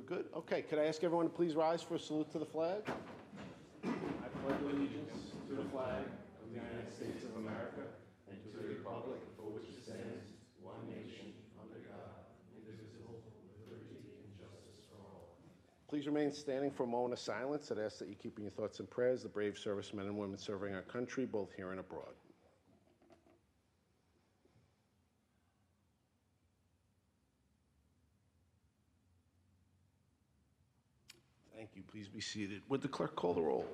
good? Okay, could I ask everyone to please rise for a salute to the flag? I pledge allegiance to the flag of the United States of America and to the republic for which it stands, one nation, under God, indivisible, with liberty and justice for all. Please remain standing for a moment of silence. I'd ask that you keep in your thoughts and prayers the brave servicemen and women serving our country, both here and abroad. Thank you. Please be seated. Would the clerk call the roll?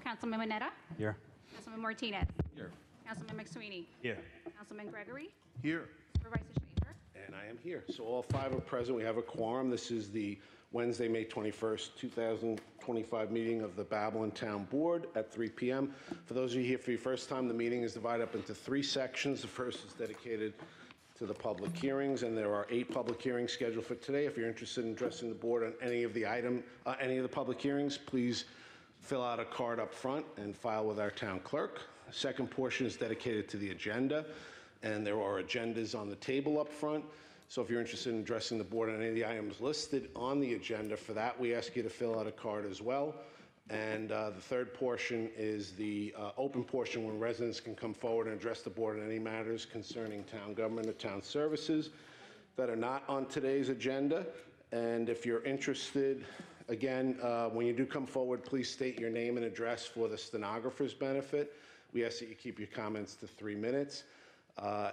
Councilman Mineta? Here. Councilman Martinez? Here. Councilman McSweeney? Here. Councilman Gregory? Here. Supervisor Schaefer? And I am here. So all five are present. We have a quorum. This is the Wednesday, May 21st, 2025 meeting of the Babylon Town Board at 3 p.m. For those of you here for your first time, the meeting is divided up into three sections. The first is dedicated to the public hearings, and there are 8 public hearings scheduled for today. If you're interested in addressing the board on any of the public hearings, please fill out a card up front and file with our town clerk. The second portion is dedicated to the agenda, and there are agendas on the table up front. So if you're interested in addressing the board on any of the items listed on the agenda, for that we ask you to fill out a card as well. And the third portion is the open portion, when residents can come forward and address the board on any matters concerning town government or town services that are not on today's agenda. And if you're interested, again, when you do come forward, please state your name and address for the stenographer's benefit. We ask that you keep your comments to 3 minutes.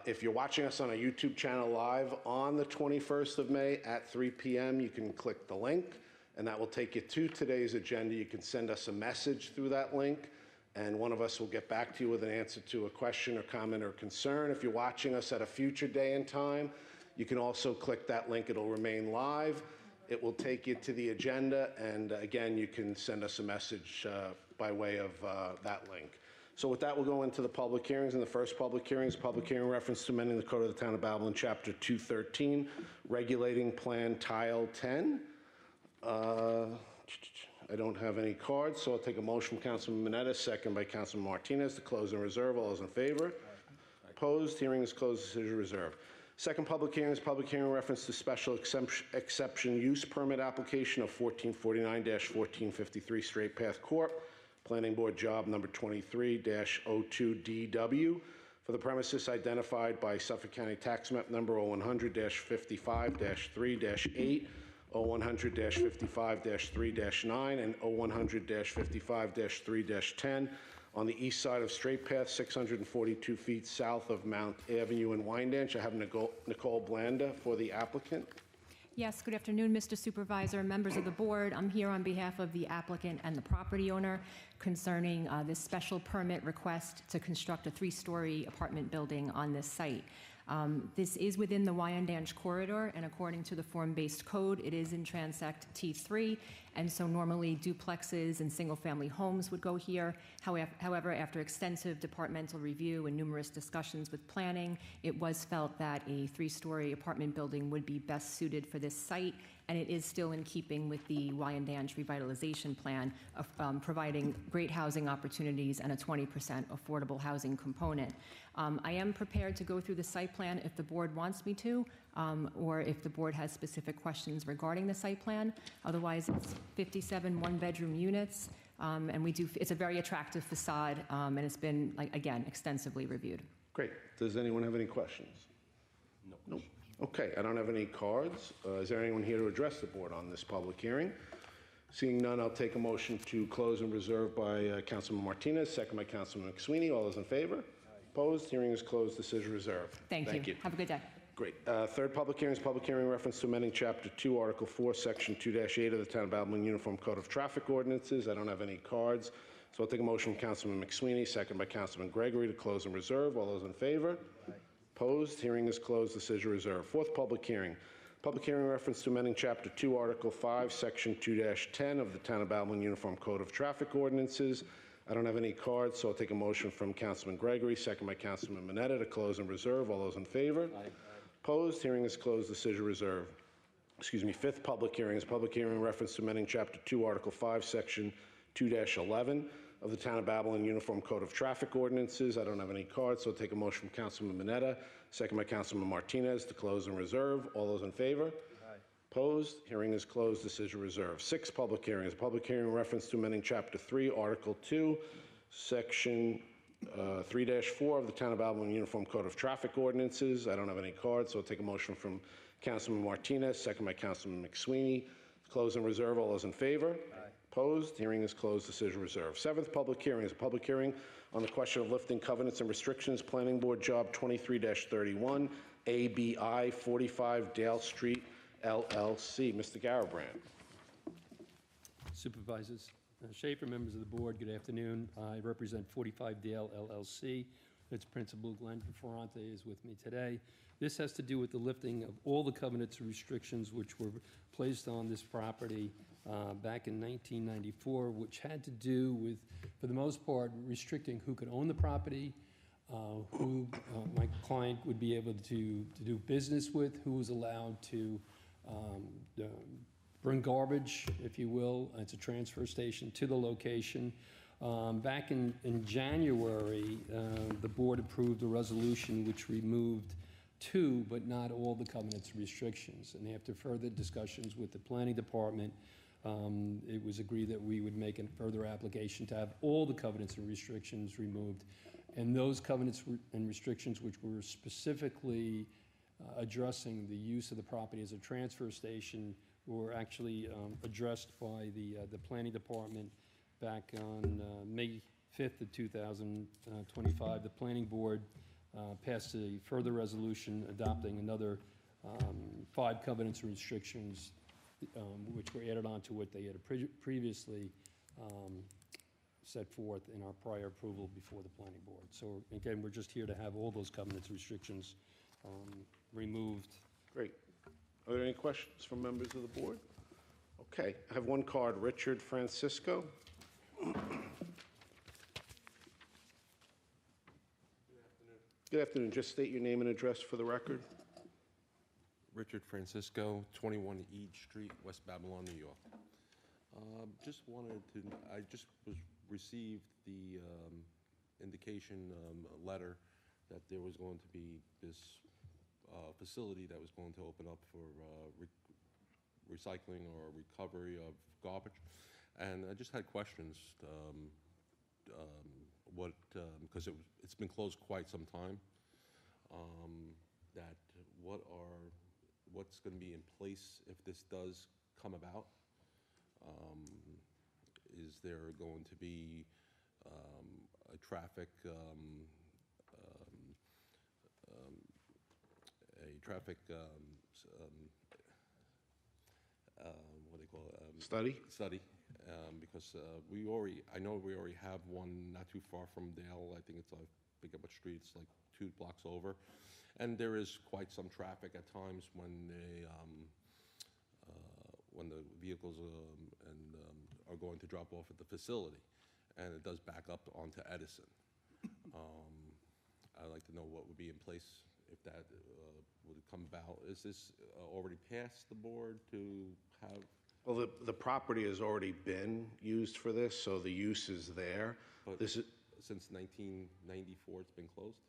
If you're watching us on a YouTube channel live on the 21st of May at 3 p.m., you can click the link, and that will take you to today's agenda. You can send us a message through that link, and one of us will get back to you with an answer to a question or comment or concern. If you're watching us at a future day and time, you can also click that link. It'll remain live. It will take you to the agenda, and again, you can send us a message by way of that link. So with that, we'll go into the public hearings. And the first public hearing is public hearing reference to amending the Code of the Town of Babylon, Chapter 213, Regulating Plan Tile 10. I don't have any cards, so I'll take a motion from Councilman Mineta, second by Councilman Martinez, to close and reserve. All those in favor? Opposed? Hearing is closed. Decision reserved. Second public hearing is public hearing reference to special exception use permit application of 1449-1453 Straight Path Corp. Planning Board job number 23-02DW for the premises identified by Suffolk County Tax Map number 0100-55-3-8, 0100-55-3-9, and 0100-55-3-10 on the east side of Straight Path, 642 feet south of Mount Avenue in Wyandanch. I have Nicole Blanda for the applicant. Yes, good afternoon, Mr. Supervisor, members of the board. I'm here on behalf of the applicant and the property owner concerning this special permit request to construct a 3-story apartment building on this site. This is within the Wyandanch corridor, and according to the form-based code, it is in Transect T3, and so normally duplexes and single-family homes would go here. However, after extensive departmental review and numerous discussions with planning, it was felt that a 3-story apartment building would be best suited for this site, and it is still in keeping with the Wyandanch revitalization plan of providing great housing opportunities and a 20% affordable housing component. I am prepared to go through the site plan if the board wants me to, or if the board has specific questions regarding the site plan. Otherwise, it's 57 one-bedroom units, and it's a very attractive facade, and it's been, again, extensively reviewed. Great. Does anyone have any questions? No. Nope. Okay, I don't have any cards. Is there anyone here to address the board on this public hearing? Seeing none, I'll take a motion to close and reserve by Councilman Martinez, second by Councilman McSweeney. All those in favor? Opposed? Hearing is closed. Decision reserved. Thank you. Have a good day. Great. Third public hearing is public hearing reference to amending Chapter 2, Article 4, Section 2-8 of the Town of Babylon Uniform Code of Traffic Ordinances. I don't have any cards, so I'll take a motion from Councilman McSweeney, second by Councilman Gregory, to close and reserve. All those in favor? Opposed? Hearing is closed. Decision reserved. Fourth public hearing. Public hearing reference to amending Chapter 2, Article 5, Section 2-10 of the Town of Babylon Uniform Code of Traffic Ordinances. I don't have any cards, so I'll take a motion from Councilman Gregory, second by Councilman Mineta, to close and reserve. All those in favor? Opposed? Hearing is closed. Decision reserved. Fifth public hearing is public hearing reference to amending Chapter 2, Article 5, Section 2-11 of the Town of Babylon Uniform Code of Traffic Ordinances. I don't have any cards, so I'll take a motion from Councilman Mineta, second by Councilman Martinez, to close and reserve. All those in favor? Opposed? Hearing is closed. Decision reserved. 6, public hearings. A public hearing in reference to amending Chapter 3, Article 2, Section 3-4 of the Town of Albemarle Uniform Code of Traffic Ordinances. I don't have any cards, so I'll take a motion from Councilman Martinez, second by Councilman McSweeney. Close and reserve. All those in favor? Aye. Opposed? Hearing is closed. Decision reserved. 7th public hearing is a public hearing on the question of lifting covenants and restrictions. Planning Board Job 23-31, ABI 45 Dale Street, LLC. Mr. Garabrandt. Supervisors, Schaefer, members of the board, good afternoon. I represent 45 Dale LLC. Its principal, Glenn Ferrante, is with me today. This has to do with the lifting of all the covenants and restrictions which were placed on this property back in 1994, which had to do with, for the most part, restricting who could own the property, who my client would be able to do business with, who was allowed to bring garbage, if you will. It's a transfer station to the location. Back in January, the board approved a resolution which removed 2, but not all the covenants and restrictions. And after further discussions with the planning department, it was agreed that we would make a further application to have all the covenants and restrictions removed. And those covenants and restrictions which were specifically addressing the use of the property as a transfer station were actually addressed by the planning department back on May 5th of 2025. The planning board passed a further resolution adopting another 5 covenants and restrictions which were added on to what they had previously set forth in our prior approval before the planning board. So again, we're just here to have all those covenants and restrictions removed. Great. Are there any questions from members of the board? Okay, I have one card. Richard Francisco. Good afternoon. Just state your name and address for the record. Richard Francisco, 21 Eade Street, West Babylon, New York. Just wanted to, I just received the indication letter that there was going to be this facility that was going to open up for recycling or recovery of garbage. And I just had questions, because it's been closed quite some time, that what's going to be in place if this does come about? Is there going to be a traffic, what do they call it? Study? Study, because I know we already have one not too far from Dale. I think it's on Big Up Street. It's like 2 blocks over, and there is quite some traffic at times when the vehicles are going to drop off at the facility, and it does back up onto Edison. I'd like to know what would be in place if that would come about. Is this already past the board to have? Well, the property has already been used for this, so the use is there. But This is, since 1994, it's been closed?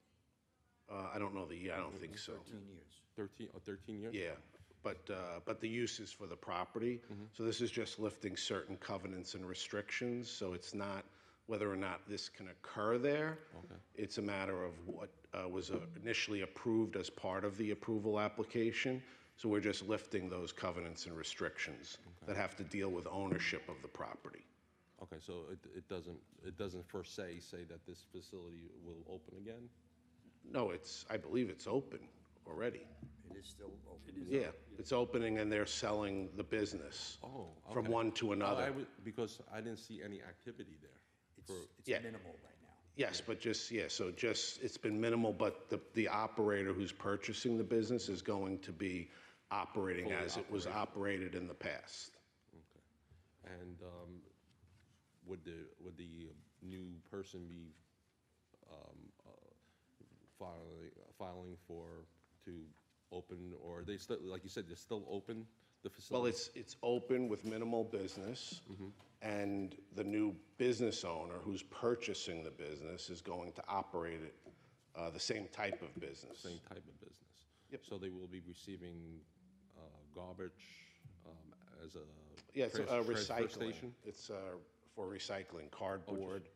I don't know the year. I don't think so. 13 years? Yeah, but the use is for the property. So this is just lifting certain covenants and restrictions. So it's not whether or not this can occur there. Okay. It's a matter of what was initially approved as part of the approval application. So we're just lifting those covenants and restrictions that have to deal with ownership of the property. Okay, so it doesn't per se say that this facility will open again? No, I believe it's open already. It is still open. Yeah, it's opening and they're selling the business from one to another. Because I didn't see any activity there. It's Yeah. minimal right now. Yes, but it's been minimal, but the operator who's purchasing the business is going to be operating Fully as it was operated in the past. Okay. And would the new person be filing to open, or are they still, like you said, they're still open, the Well, facility? it's open with minimal business, and the new business owner who's purchasing the business is going to operate it the same type of business. Same type of business? Yep. So they will be receiving garbage as a Yeah, it's transfer recycling. station? It's for recycling, cardboard,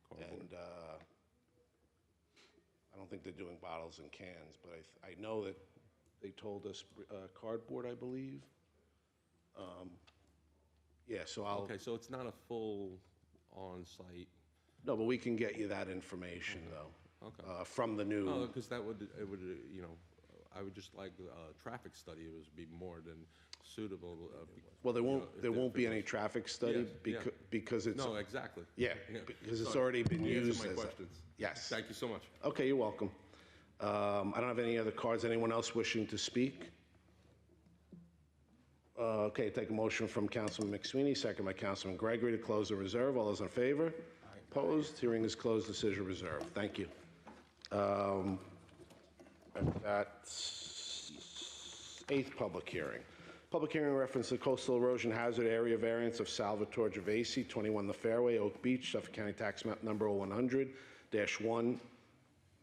cardboard. and I don't think they're doing bottles and cans, but I know that they told us cardboard, I believe. Yeah, so I'll, Okay, so it's not a full on-site, no, but we can get you that information, though. Okay. From the new. no, because it would, you know, I would just like a traffic study, it would be more than suitable. Well, there you know, won't if it be any was- traffic study Yes, yeah. because it's, No, exactly. yeah, because it's Sorry. already been You answered used my as a. questions. Yes. Thank you so much. Okay, you're welcome. I don't have any other cards. Anyone else wishing to speak? Okay, take a motion from Councilman McSweeney, second by Councilman Gregory to close the reserve. All those in favor? Opposed? Hearing is closed. Decision reserved. Thank you. That's eighth public hearing. Public hearing in reference to coastal erosion hazard area variance of Salvatore Gervasi, 21 The Fairway, Oak Beach, Suffolk County Tax Map Number 0100-1, I'm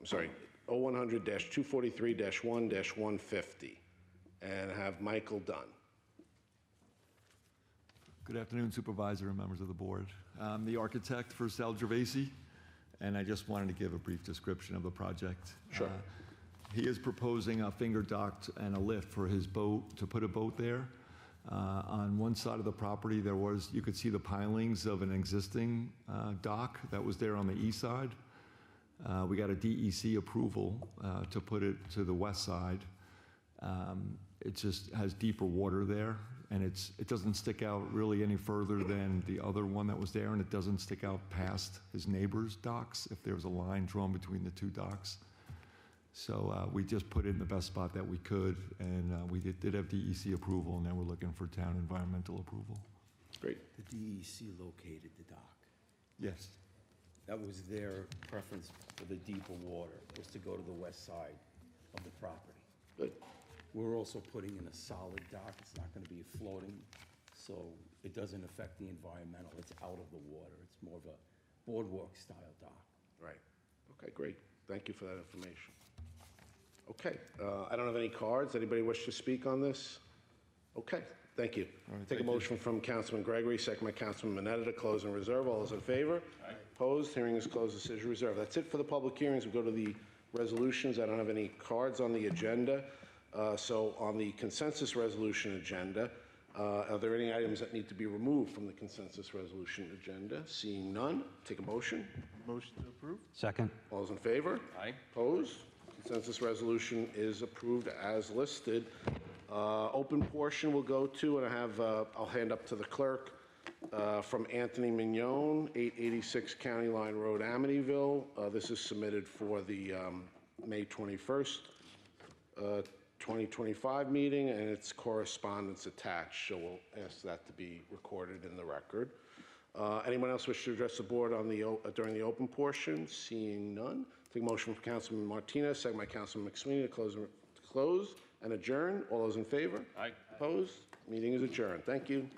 sorry, 0100-243-1-150. And have Michael Dunn. Good afternoon, Supervisor and members of the board. I'm the architect for Sal Gervasi, and I just wanted to give a brief description of the project. Sure. He is proposing a finger dock and a lift for his boat, to put a boat there. On one side of the property, you could see the pilings of an existing dock that was there on the east side. We got a DEC approval to put it to the west side. It just has deeper water there, and it doesn't stick out really any further than the other one that was there, and it doesn't stick out past his neighbor's docks if there was a line drawn between the two docks. So we just put it in the best spot that we could, and we did have DEC approval, and now we're looking for town environmental approval. Great. The DEC located the dock. Yes. That was their preference for the deeper water, was to go to the west side of the property. Good. We're also putting in a solid dock. It's not going to be floating, so it doesn't affect the environmental. It's out of the water. It's more of a boardwalk-style dock. Right. Okay, great. Thank you for that information. Okay, I don't have any cards. Anybody wish to speak on this? Okay, thank you. Take a motion from Councilman Gregory, second by Councilman Mineta to close and reserve. All those in favor? Aye. Opposed? Hearing is closed. Decision reserved. That's it for the public hearings. We go to the resolutions. I don't have any cards on the agenda. So on the consensus resolution agenda, are there any items that need to be removed from the consensus resolution agenda? Seeing none, take a motion. Motion to approve? Second. All those in favor? Aye. Opposed? Consensus resolution is approved as listed. Open portion will go to, and I'll hand up to the clerk, from Anthony Mignon, 886 County Line Road, Amityville. This is submitted for the May 21st, 2025 meeting, and it's correspondence attached, so we'll ask that to be recorded in the record. Anyone else wish to address the board on the during the open portion? Seeing none, take a motion from Councilman Martinez, second by Councilman McSweeney to close and adjourn. All those in favor? Aye. Opposed? Meeting is adjourned. Thank you.